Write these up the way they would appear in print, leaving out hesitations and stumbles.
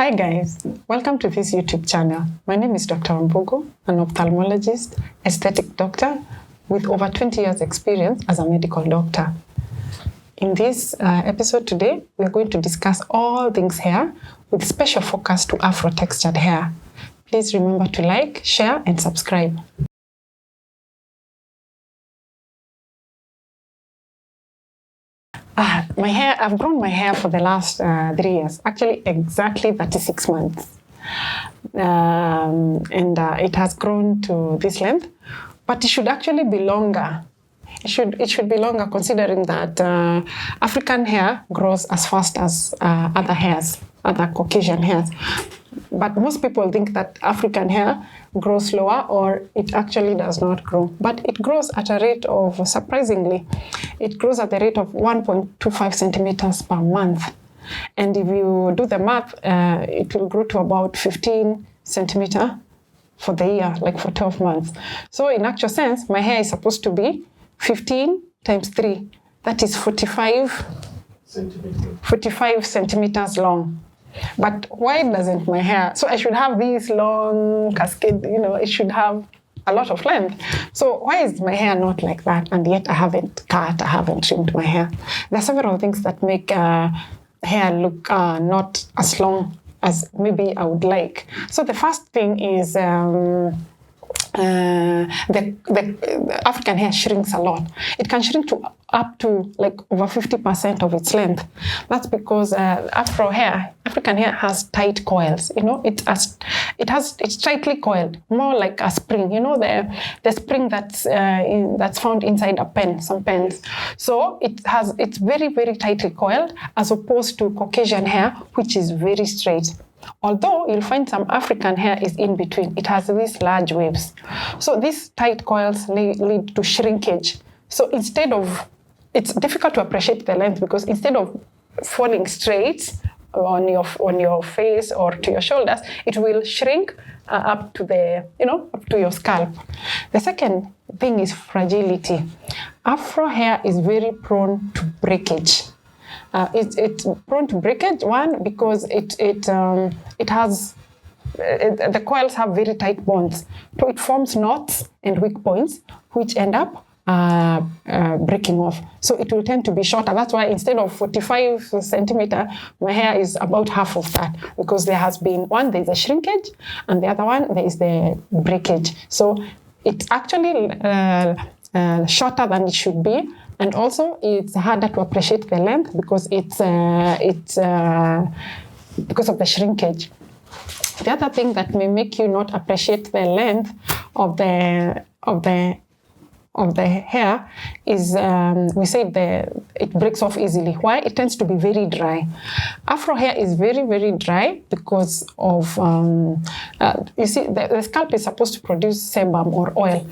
Hi guys, welcome to this YouTube channel. My name is Dr. Mbugo, an ophthalmologist, aesthetic doctor with over 20 years experience as a medical doctor. In this episode today, we are going to discuss all things hair with special focus to Afro-textured hair. Please remember to like, share and subscribe. I've grown my hair for the last 3 years, actually exactly 36 months. It has grown to this length, but it should actually be longer. It should be longer considering that African hair grows as fast as other Caucasian hairs. But most people think that African hair grows slower or it actually does not grow. But it grows at a rate of, surprisingly, it grows at the rate of 1.25 centimeters per month. And if you do the math, it will grow to about 15 centimeters for the year, like for 12 months. So in actual sense, my hair is supposed to be 15 times 3. That is 45 centimeters long. But why doesn't my hair? So I should have this long cascade, it should have a lot of length. So why is my hair not like that? And yet I haven't trimmed my hair. There are several things that make hair look not as long as maybe I would like. So the first thing is the African hair shrinks a lot. It can shrink to up to like over 50% of its length. That's because African hair has tight coils. It's tightly coiled, more like a spring. The spring that's found inside a pen, some pens. So it's very, very tightly coiled, as opposed to Caucasian hair, which is very straight. Although you'll find some African hair is in between. It has these large waves. So these tight coils lead to shrinkage. So it's difficult to appreciate the length because instead of falling straight on your face or to your shoulders, it will shrink up to your scalp. The second thing is fragility. Afro hair is very prone to breakage. It's prone to breakage, one, because the coils have very tight bonds. So it forms knots and weak points, which end up breaking off. So it will tend to be shorter. That's why instead of 45 centimeter, my hair is about half of that, because there's a shrinkage, and the other one, there is the breakage. So it's actually shorter than it should be. And also, it's harder to appreciate the length because it's because of the shrinkage. The other thing that may make you not appreciate the length of the hair is we say it breaks off easily. Why? It tends to be very dry. Afro hair is very, very dry because of the scalp is supposed to produce sebum or oil.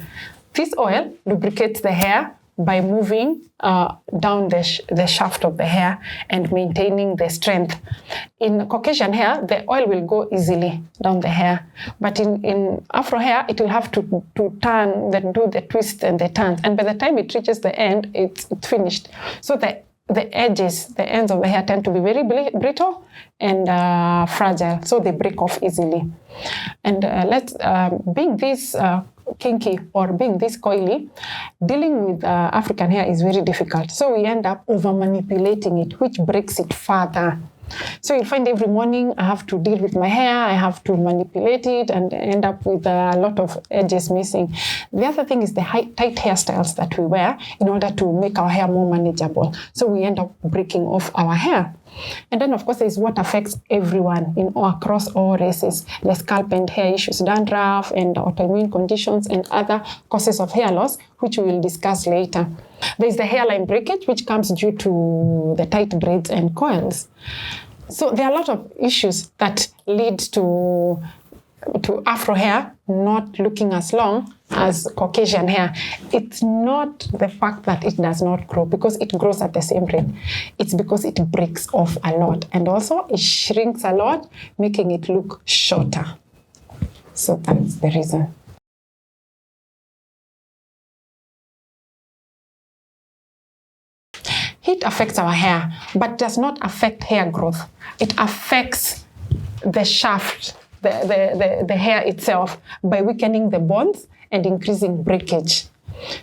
This oil lubricates the hair by moving down the shaft of the hair and maintaining the strength. In Caucasian hair, the oil will go easily down the hair. But in Afro hair, it will have to turn, then do the twist and the turns. And by the time it reaches the end, it's finished. So the ends of the hair tend to be very brittle and fragile. So they break off easily. And being this kinky or being this coily, dealing with African hair is very difficult. So we end up over manipulating it, which breaks it further. So you'll find every morning I have to deal with my hair, I have to manipulate it and end up with a lot of edges missing. The other thing is the tight hairstyles that we wear in order to make our hair more manageable. So we end up breaking off our hair. And then, of course, there is what affects everyone across all races: the scalp and hair issues, dandruff and autoimmune conditions and other causes of hair loss, which we will discuss later. There is the hairline breakage, which comes due to the tight braids and coils. So there are a lot of issues that lead to Afro hair not looking as long as Caucasian hair. It's not the fact that it does not grow, because it grows at the same rate. It's because it breaks off a lot, and also it shrinks a lot, making it look shorter. So that's the reason. Heat affects our hair, but does not affect hair growth. It affects the shaft, the hair itself, by weakening the bonds and increasing breakage.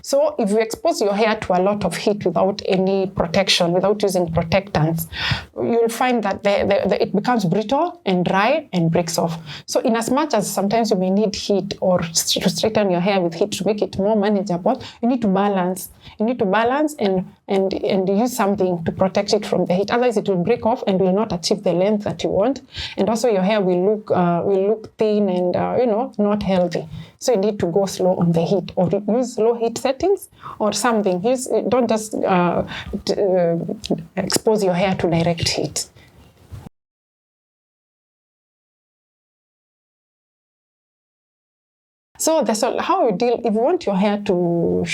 So if you expose your hair to a lot of heat without any protection, without using protectants, you'll find that it becomes brittle and dry and breaks off. So in as much as sometimes you may need heat or to straighten your hair with heat to make it more manageable, you need to balance. You need to balance and use something to protect it from the heat. Otherwise, it will break off and will not achieve the length that you want. And also, your hair will look thin and not healthy. So you need to go slow on the heat, or use low heat settings or something. Don't just expose your hair to direct heat. So that's all. How you deal if you want your hair to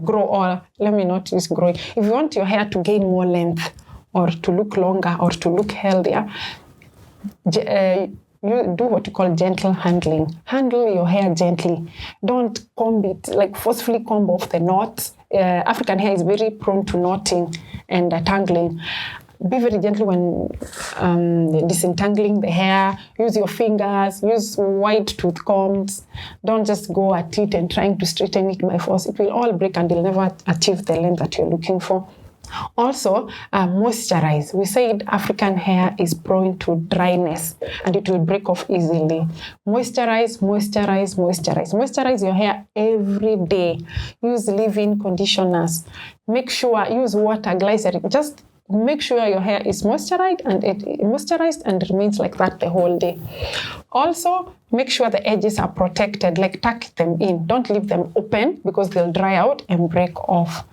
grow, or let me not use growing. If you want your hair to gain more length, or to look longer, or to look healthier, you do what you call gentle handling. Handle your hair gently. Don't comb it, like forcefully comb off the knots. African hair is very prone to knotting and tangling. Be very gentle when disentangling the hair. Use your fingers. Use wide tooth combs. Don't just go at it and trying to straighten it by force. It will all break and you'll never achieve the length that you're looking for. Also, moisturize. We said African hair is prone to dryness and it will break off easily. Moisturize, moisturize, moisturize. Moisturize your hair every day. Use leave-in conditioners. Make sure, use water, glycerin. Just make sure your hair is moisturized and remains like that the whole day. Also, make sure the edges are protected, like tuck them in. Don't leave them open because they'll dry out and break off.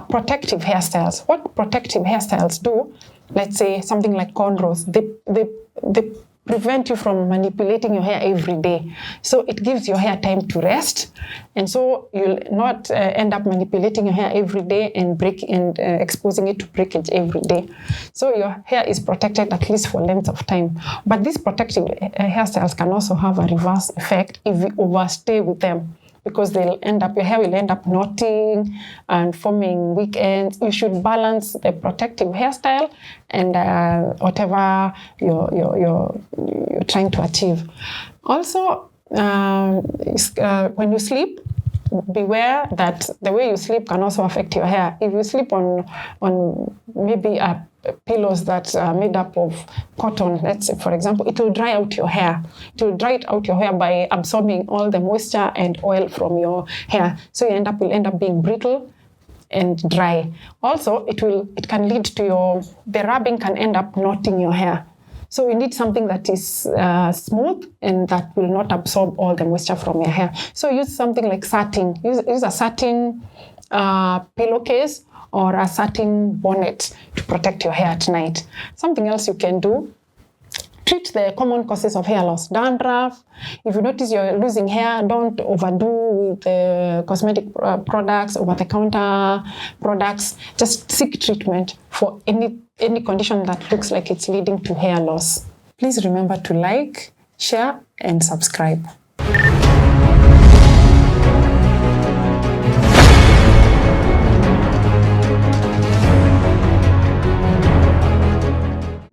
Protective hairstyles. What protective hairstyles do, let's say something like cornrows, they prevent you from manipulating your hair every day. So it gives your hair time to rest. And so you'll not end up manipulating your hair every day and exposing it to breakage every day. So your hair is protected at least for length of time. But these protective hairstyles can also have a reverse effect if you overstay with them, because your hair will end up knotting and forming weak ends. You should balance the protective hairstyle and whatever you're trying to achieve. Also, when you sleep, beware that the way you sleep can also affect your hair. If you sleep on maybe pillows that are made up of cotton, let's say, for example, it will dry out your hair. It will dry out your hair by absorbing all the moisture and oil from your hair. So you will end up being brittle and dry. Also, it can lead to the rubbing can end up knotting your hair. So you need something that is smooth and that will not absorb all the moisture from your hair. So use something like satin. Use a satin pillowcase or a satin bonnet to protect your hair at night. Something else you can do, treat the common causes of hair loss. Dandruff. If you notice you're losing hair, don't overdo with the cosmetic products, over-the-counter products. Just seek treatment for any condition that looks like it's leading to hair loss. Please remember to like, share, and subscribe.